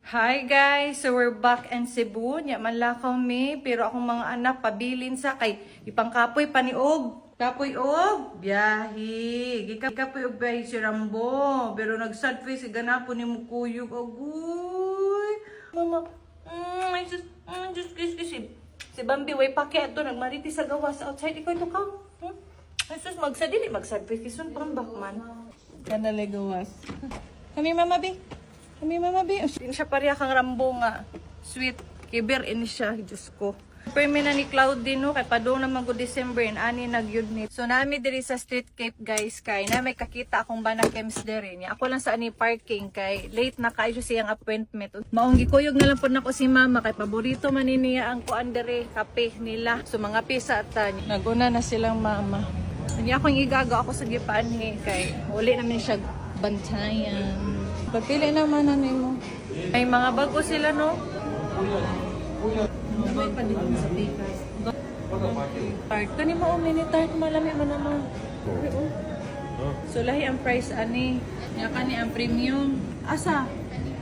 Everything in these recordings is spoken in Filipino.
Hi guys! So we're back in Cebu. Nya man lakaw mi, pero akong mga anak pabilin sa kay ipangkapoy paniog. Kapoy og biyahe. Gikapoy og biyahe si Rambo. Pero nag-sad face ganapon ni mo kuyog. Agoy. Mama. Ay just si Bambi way pake ato nagmariti sa gawas outside ikaw ito ka. Ay sus magsadili magsad face kisun pang bakman. Kanale gawas. Kami mama bi. Kami mama bi. Din siya pareha kang Rambo nga. Sweet. Kiber ini siya. Diyos ko. Permi na ni Cloud din no. Kay padong naman ko December and ani nagyud ni. So nami diri sa Street Cape guys. Kay na may kakita akong bana Kems diri niya. Ako lang sa ani parking. Kay late na kayo siyang appointment. Maong gikuyog na lang po na ko si mama. Kay paborito man niya ang kuan diri. Kape nila. So mga pisa at naguna na silang mama. Hindi akong igaga ako sa gipaanhi. Kay uli namin siya bantayan. Pagpili naman ano mo. Ay mga bago sila no. May pa dito sa papers. Tart. Kani mo mini tart malami man naman. So lahi ang price ani. Nya kani ang premium. Asa?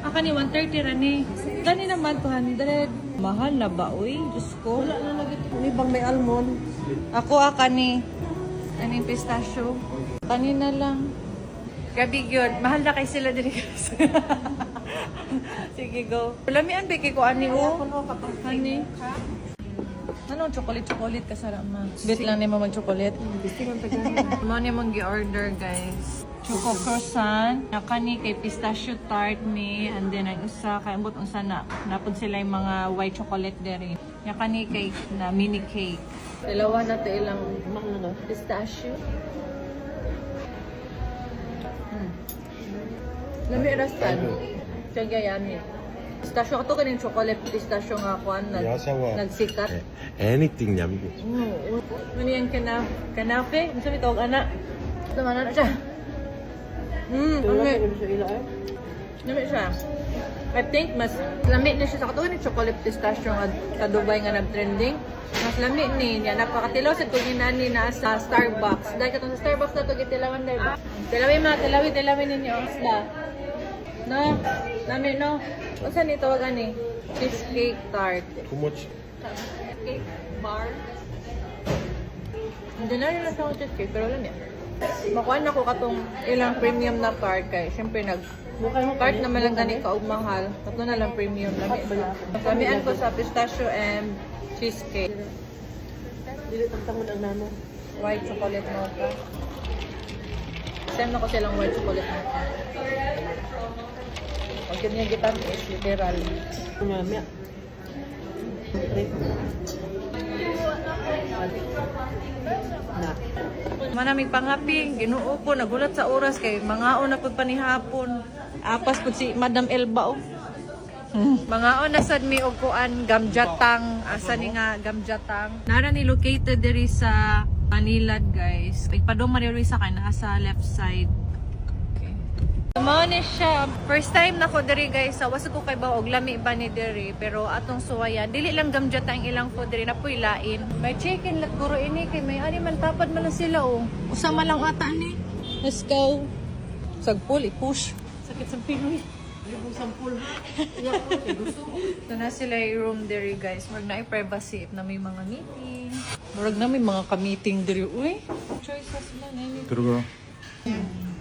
Kani 130 rani. Kani naman 200. Mahal na ba oy? Diyos ko. Wala na lagi. Ni bang may almond. Ako kani. Ani pistachio. Kani na lang. Gabi yun. Mahal na kay sila din guys. Sige, go. Lamian, beki ko ani o. Ani. Anong chocolate kasara ma? Bit lang ni mo mag-chocolate. Mo ni mong gi-order guys. Choco croissant. Nakani kay pistachio tart ni. And then ang isa, kay ambot unsa na. Napod sila yung mga white chocolate dere. Nakani kay na mini cake. Dalawa na to ilang pistachio. Lami rastan. Tiyaga yami. Pistachio ato kanin chocolate pistachio nga kuan nagsikat. Anything yummy. Mani ang kanape, unsa mi tawag ana? Sama na siya. Lami siya. I think mas lami na siya sa katugan ni chocolate pistachio nga sa Dubai nga nag-trending. Mas lami ni niya napakatilaw sa kunin nani na sa Starbucks. Dahil katong sa Starbucks na to gitilawan dai ba? Tilawi ninyo isda. No, lami no. Unsa ni tawagan ni? Cheesecake tart. Too much. Cake bar. Hindi na rin sa cheesecake pero lami. Makuha na ko katong ilang premium na tart kay syempre tart naman lang gani kaog mahal. Tatlo na lang premium lami. Lamian ko sa pistachio and cheesecake. Dili tangtangon ang nano. White chocolate mocha. Same na ko silang white chocolate mocha. Pag ganyan gitan is literal. Ngami. Na. Manaming pangaping, ginuo ko, nagulat sa oras kay mangaon na pud panihapon. Apas pud si Madam Elba oh. Mangaon na sad mi og kuan gamjatang, asa ni nga gamjatang. Nara ni located diri sa Manila guys. Padong Maria Luisa kay naa sa left side. Mao ni siya. First time na ko diri guys. Awas ko kay ba og lami ba ni diri pero atong suwayan dili lang gamjat ang ilang food diri na puy lain. May chicken lat guro ini kay may ani man tapad man lang sila oh. Usa man lang ata ni. Let's go. Sagpul i-push. Sakit sa Pinoy. Libong sampul. Ito na sila yung room diri guys. Murag na privacy if na may mga meeting. Murag na may mga ka-meeting diri. Uy, choices man. 들어가.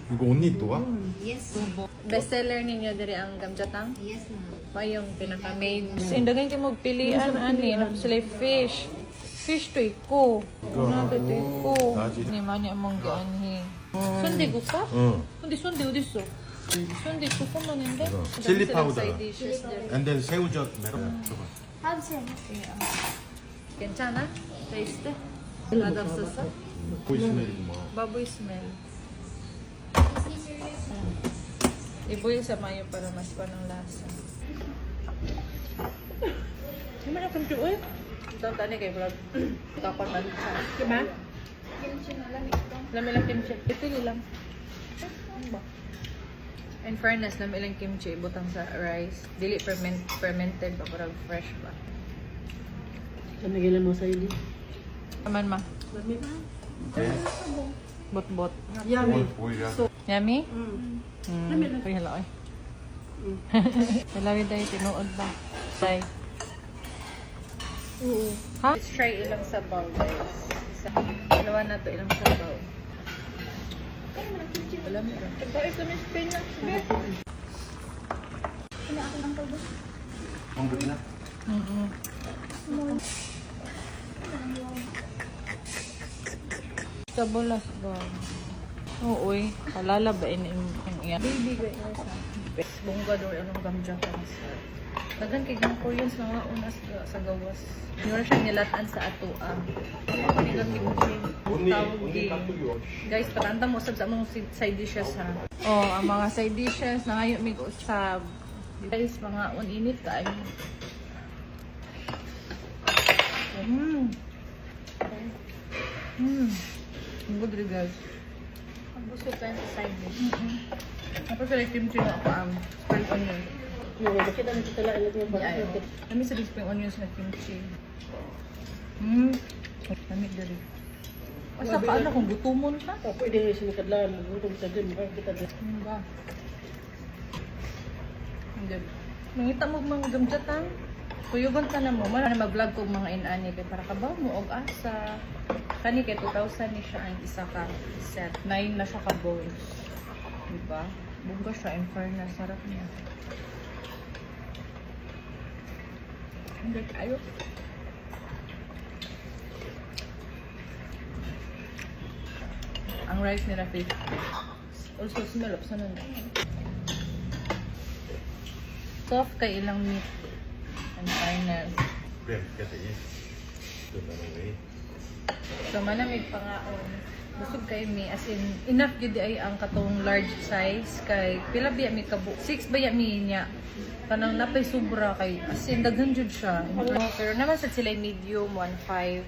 이거 언니 또와? Yes, Bestseller ninyo diri ang gamjatang? yes ma'am. Pa yung pinaka-main. Kasi indagan kayo magpilian, ani. Napos sila yung fish. Fish to iko. Una to iko. Ni mani among gaanhi. Sundi ko ka? 응. Sundi 어딨어? Sundi ko ka man hindi. 칠리 Silang 파우더. side dishes diri. And then 새우젓 메론. How's it? 괜찮아? Taste? 맛없었어? 보이시는 뭐. Baboy smell. Iboy sa mayo para mas panang lasa. Hindi man akong tuoy. Ito ang tani kay vlog. Tapos man siya. Diba? Lami lang kimchi. Ito lang. Ano ba? In fairness, lami lang kimchi. Butang sa rice. Dili fermented ba? Parang fresh ba? Kamigilan mo sa ili. Aman ma. Lami ba? Bot-bot. Yummy. 보이라. Yummy? Mm. Pwede hala oy. Dalawin tayo, tinuod ba? Tay. Ha? Let's try ilang sabaw, guys. Dalawa na to, ilang sabaw. Wala mo rin. Pagkait kami Spain na. Manggut na? Tabulas ba? Oo, uy. Palala ba ang iyan? Baby, guys. Bongga daw anong gamja ka sa. Tagan kay gang Koreans mga unas sa gawas. Yun siya nilatan sa atoa. Panigang kimchi. Tawag di. Guys, patanda mo sa among side dishes ha. Oh, ang mga side dishes na ngayon mig usab. Guys, mga uninit kayo. Good rin guys. Ang gusto tayo sa side dish. Tapos sa kimchi na ako spring onion. Yung bakit ang kita lang yung Yeah, kami sa spring onions na kimchi. Kami dari. Asa pa ano kung gutumon ka? Pwede sinikad lang. Gutom sa din. Kita din. Ba? Hindi. Mangita mo mga gamjatan. Kuyugon ka na mo. Mala na mag-vlog ko mga inani kay para kabaw mo og asa. Kani kay 2,000 ni siya ang isa ka set. 9 na siya ka bowls. Diba? Bungga siya. In fairness, sarap niya. Hindi kayo. Ang rice nila 50. Also smell of sanan. Soft kay ilang meat. And finance. 그래, 그래서 이 왜? So manamig pangaon. Busog kay mi as in enough gid ay ang katong large size kay pila biya mi kabo. 6 ba ya mi niya. Kanang napay sobra kay as in daghan jud siya. Pero naman sa sila medium 1.5.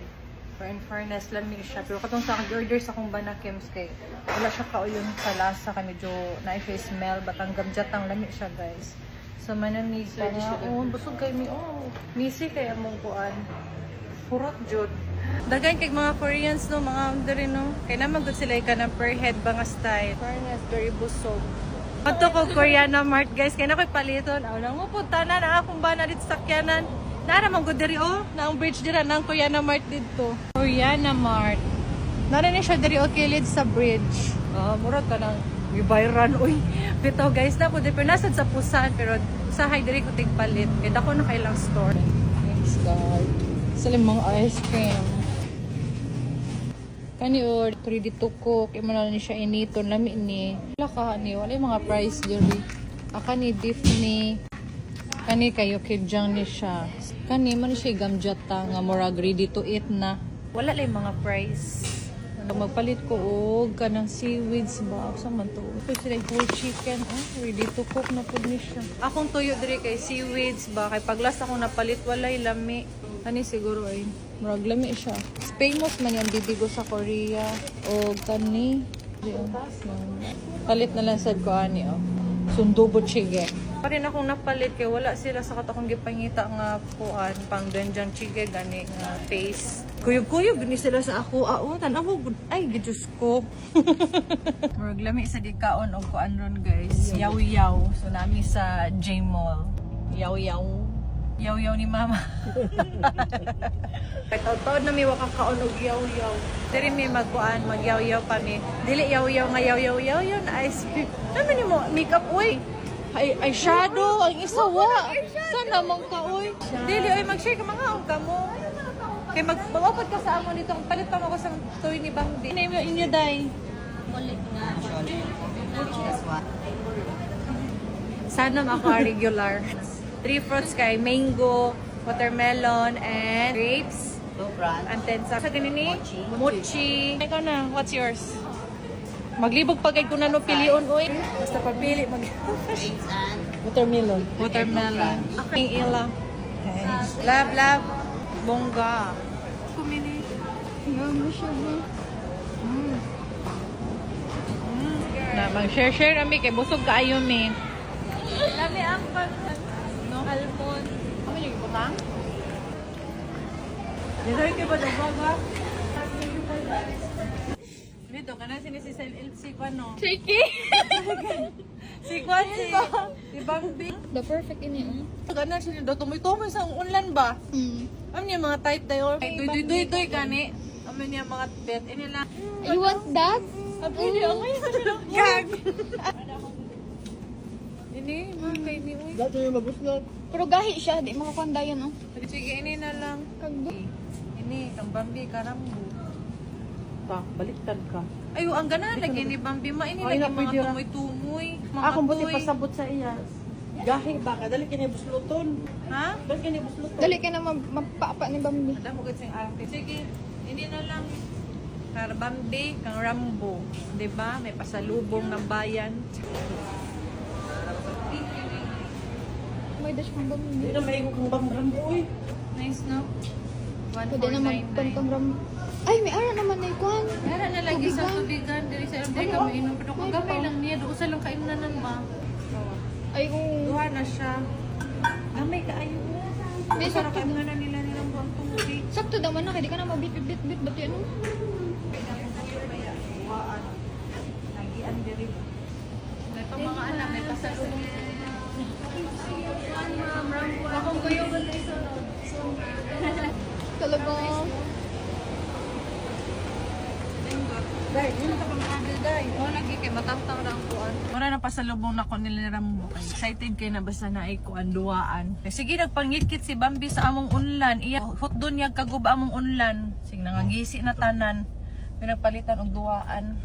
Pero in fairness lang mi siya. Pero katong sa order sa kong banakems kay wala siya kauyon sa lasa kay medyo na-i smell batang gamjatang lami siya guys. So manamig pangaon. Busog kay mi misi kay among kuan. Purot jud. Daghan kay mga Koreans no, mga under no. Kay naman gud sila ka ng per head ba nga style. Fairness very busog. Ato ko Koreana Mart guys, kay na koy paliton. Aw nang mupunta na akong bana dito sa sakyanan. Na naman gud diri na ang bridge dira nang Koreana Mart dito. Koreana Mart. Nara ni siya diri kilid sa bridge. Murag ka nang gibayran oy. Bitaw guys na ko pero nasad sa pusan pero usahay diri ko tigpalit. Kay dako na kay lang store. Thanks God. Sa limang ice cream. Kani or 3D to cook. Imo na ni siya initon. Lami ni. Wala ka ni. Wala yung mga price diri. Kani beef ni. Kani kayo kidjang ni siya. Kani man siya gamjata nga murag ready to eat na. Wala lang mga price. Magpalit ko og kanang seaweeds ba sa man to. Ito sila whole chicken, ready to cook na pud ni siya. Akong tuyo diri kay seaweeds ba kay pag last akong napalit walay lami. Kani siguro ay murag lami siya. Famous man yung bibigo sa Korea o kani palit na lang sad ko ani sundubo chige. Pa rin akong napalit kay wala sila sa katakong gipangita nga kuan pang ganjan chige gani nga face. Kuyog-kuyog ni sila sa ako. Tanaw ay gidus ko. Murag lami sa dikaon og kuan ron guys. Yaw-yaw. So nami sa J Mall. Yaw-yaw. Yaw-yaw ni mama. Kay taw-taw na mi wa kakaon og yaw-yaw. Diri mi magkuan magyaw-yaw pa mi. Dili yaw-yaw nga yaw-yaw na ice cream. Naman ni mo makeup uy. Ay shadow ang isa wa. Sana man ka uy. Dili ay mag-share ka mga ka mo. Kay magpapad ka sa amo nito. Palit pa mo ko sa toy ni Bangdi. Name mo inyo day. Kulit nga. Sana ako regular. 3 fruits kay mango, watermelon, and grapes. And then sa ganini, mochi. Ikaw na, what's yours? Maglibog pagay ko na no pilion oy. Basta pagpili mag watermelon. Watermelon. Aking ila. Love, love. Bongga. Kumili. Ngamo siya ba? Na mag-share kami kay busog kaayo mi. Lami ang pag no almond. Ano yung butang? Dito kay ba daw Dito ka na sinisisel LC ko no. Chiki. Si Kwan, si Bambi. The perfect ini. Gana siya daw tumoy-tumoy sa ulan ba? Ano niya mga type tayo? Ay, duy-duy gani. Ano niya mga pet. Ini lang. You want that? Pwede ako yun. Gag! Ini, mga kay ni Uy. Dato yung mabuslot. Pero gahi siya, di makakandayan oh. Sige, ini na lang. Kagdo. Ini, kang Bambi, karambo. Pa, baliktad ka. Ayo, ang gana lagi ni Bambi. Ini Ay, lagi na, pwede mga ra. tumoy-tumoy. Mga Akong buti toy. pasabot sa iya. Gahi ba ka? Dali kini busluton. Ha? Dali kini busluton. Dali ka na mapapa ni Bambi. Alam mo kasi arte. Sige, ini na lang. Kang Bambi, kang Rambo. Diba? May pasalubong ng bayan. May dash kang Hindi Bambi. na maigo kang bamrambo eh. Nice, no? Pwede na 1499. magpantang ram. Ay, may ara naman na ikuan. Meron na lagi sa Tubigan. tubigan. Dili sa ilang tayo kami inom. Pero kung gamay lang niya, doon sa lang kainunanan ba? Ay, kung... Duha na siya. Gamay ka ayaw mo. May Sarap sakto. kainunanan nila nilang buwang tubig. Sakto naman na, hindi ka na mabit-bit-bit. Ba't yan? Nagian diri. Ito mga anak, may pasalubong. Akong kuyo ba na Talagang... Dai, yun ka pang agil, Dai. Oo, lagi kay matantaw na ang kuan. Mara na pasalubong na ko nila Rambo. Excited kay na basta na ay kuan duwaan. Sige, nagpangikit si Bambi sa among unlan. Iya, hot doon niya kaguba among unlan. Sige, nangagisi na tanan. May nagpalitan og duwaan.